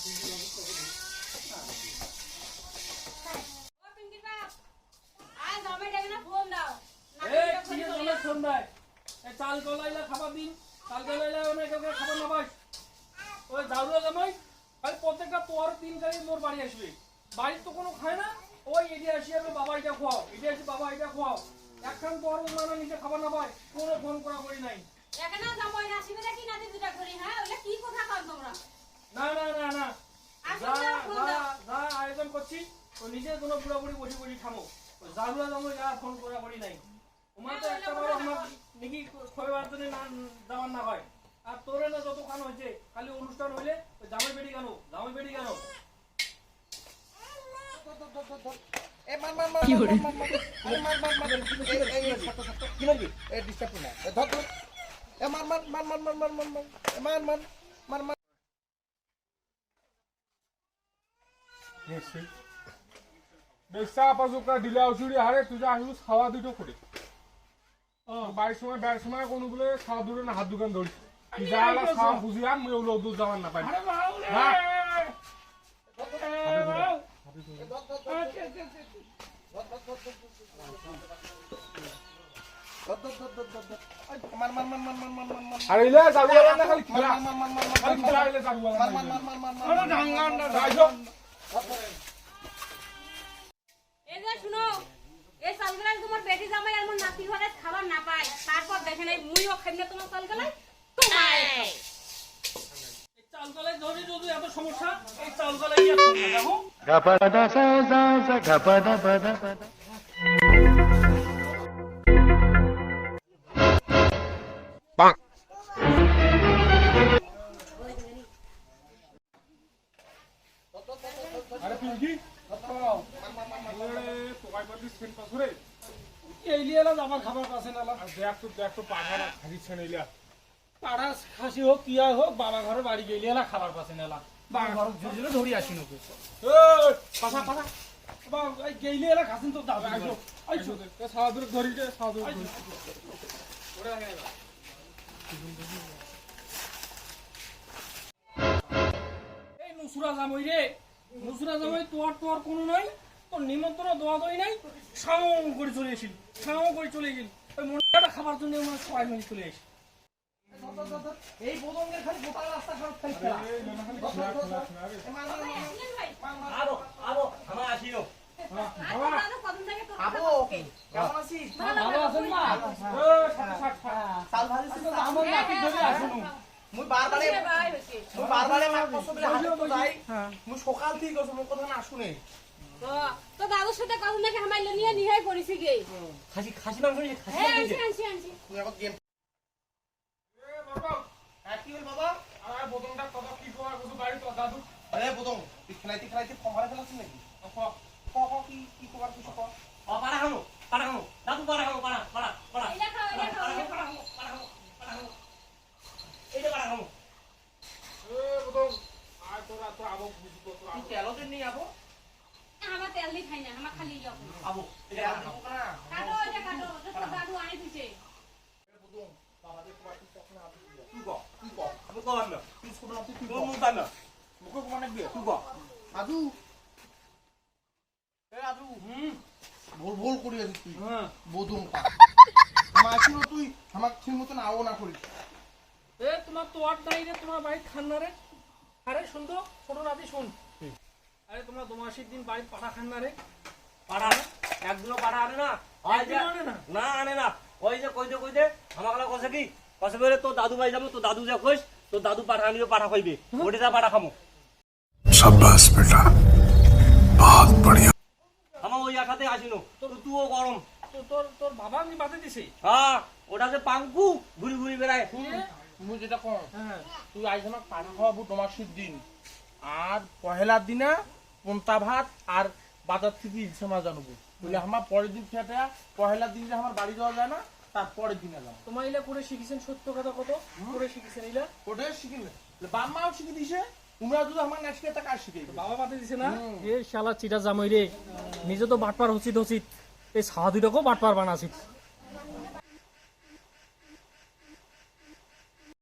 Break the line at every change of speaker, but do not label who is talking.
চাল গলাইলা খাবার দিন, চাল গলাইলা অনেক খাবার না পাই। ওই দারুয়া জামাই খালি প্রত্যেকটা তোর দিন খালি মোর বাড়ি আসবে, বাড়ির তো কোনো খায় না। ওই এটি আসি আমি বাবা এটা খাওয়াও, এটি আসি বাবা এটা খাওয়াও। একখান তোর মানে নিজে খাবার না পাই, কোনো ফোন করা করি নাই।
এখানে জামাই আসবে নাকি নাতি দুটা করি? হ্যাঁ ওটা কি কথা কর তোমরা?
না না না না, যা আয়োজন করছি ও নিজে কোনো পুরোপুরি বসে বসে খামো। দারুয়া জামাই আর ফোন করা করি নাই। তোমার তো একটা বড় আমার নাকি খবর জন্য না যাওয়ার না হয়। আর তোরে না যত খান হয়েছে খালি অনুষ্ঠান হইলে জামাই বেড়ি কেন, জামাই বেড়ি কেন।
দিলে ওষুধি হারে তুই আসবো খাওয়া দুটো করে বাড়ির সময় বেড়ার সময় কোনো বলে খাওয়া দূরে না হাত দোকান ধরি খাওয়া বুঝি আর ওগুলো দূর যাবার না পাই। আর এলে যাবো না খালি খেলা, খালি খেলা এলে যাবো।
এই যে শুনো, এই চালগুলাই তোমার বেটি জামাই আর মোর নাতি ঘরে খাবার না পায়, তারপর দেখেন এই মুইও খাই না তোমার চালগুলাই তোমার।
এই চালগুলাই ধরে যদি এত সমস্যা, এই চালগুলাই নিয়ে খাবো না দেখো।
গাপাদা সা সা সা গাপাদা পাদা পাদা।
আরে পিঙ্কি
খাবার পাশে না
দেখ তো পাঠা খাইছে নিলা
পাড়া খাসি হোক কি হোক, বাবা ঘরে বাড়ি গেলে এলা খাবার পাশে নেলা বাবা ঘর ঝুড়িলে ধরি আসি নকে পাশা পাশা গেইলে এলা খাসিন তো দাও আইছো
সাদুর ধরি দে সাদুর
এই নুসরা জামাই রে, নুসরা জামাই তোর কোনো নাই, তোর নিমন্ত্রণ দোয়া দই নাই, সাও করে চলে আসিল, সাও করে চলে গেল। ওই মনটা খাবার জন্য মানে সবাই মিলে চলে আসি। এই বোতলের খালি গোটা রাস্তা খারাপ খালি খেলা।
আবো আবো আমার আসিও
আর দাদা কত থেকে তো
আবো ওকে কেমন আছিস?
ভালো আছেন মা?
সাল ভাজি ছিল
আমার নাতি ধরে আসুন।
মুই বারবারে
ভাই হইছে।
মুই বারবারে মাক কষ্ট বলে হাতে তো যাই মুই সকাল থেকে গছ মোর কথা না শুনে
তো দাদুর সাথে কত থেকে হামাইলে নিয়ে নিহাই করিছি গে।
খাসি খাসি মাংস নিয়ে খাসি
হ্যাঁ
মাংস
আনছি আনছি।
মুই এখন গেম হ্যাঁ কি হল বাবা?
আর বোতলটা কত কি কোয়া কত বাড়ি তো দাদু
আরে বোতল তুই খেলাইতে ফমারে ফেলাছিস নাকি? কি কি কোয়ার কিছু কর ও পাড়া হামো দাদু পাড়া হামো পাড়া
এইটা খাও এইটা খাও।
এইটা পাড়া হামো
এ বোতল আর তোরা তো আবো বুঝি তো
তুই তেলতে নিয়ে আবো
আমার তেল দি খাই না, আমার খালি যাও।
আবো এটা আবো না
কাটো এটা কাটো, তো দাদু আনি দিছে।
বোতল বাবাদের কোয়ার কিছু তখন আবো তুই গো আমি কলাম না তুই ছোট না তুই মুখ দান না মুখ মানে দিয়ে তুই গো আদু এ আদু ভুল করি আছিস তুই বোদমটা আমার ছিল তুই আমার ঠিক মতন আও না করিস
এ তোমার তো আর নাই রে, তোমার বাড়ি খান না রে। আরে শুন তো ছোট নাতি শুন, আরে তোমরা দোমাসির দিন বাড়ি পাঠা খান না রে।
পাড়া একদিনও পাড়া আনে না
একদিনও আনে না?
না আনে না ওই যে কইতে আমাকে কইছে কি কইছে বলে তো দাদু ভাই যাবো তো দাদু যা কইস তো দাদু পাঠা আনিও পাঠা খাইবে ওটা যা পাঠা খামো।
शाबाश बेटा बहुत बढ़िया।
আমার ওই আঠাতে আসিনো তো তুইও গরম
তোর বাবা আমি বাতে দিছে।
হ্যাঁ ওটা যে পাঙ্কু ঘুরি ঘুরি বেড়ায়
মুই যেটা কম
হ্যাঁ
তুই আইস আমার পাঠা খাওয়াবো তোমার দিন আর পহেলার দিনে পন্তা ভাত আর বাজার থেকে ইলশে মাছ আনবো বলে আমার পরের দিন খেতে পহেলার দিন আমার বাড়ি যাওয়া যায় না, তার পরের দিনে যাবো।
তোমার ইলা করে শিখেছেন সত্য কথা কত করে শিখেছেন ইলা?
ওটাই শিখিলে বাম্মাও শিখে দিছে, তোমরা যদি আমার নেক্সট তা কাজ শিখে
বাবা বাতে দিছে না? এ শালা চিটা জামাই রে, নিজে তো বাটপার উচিত এই সাধুটাকেও বাটপার বানাছিস।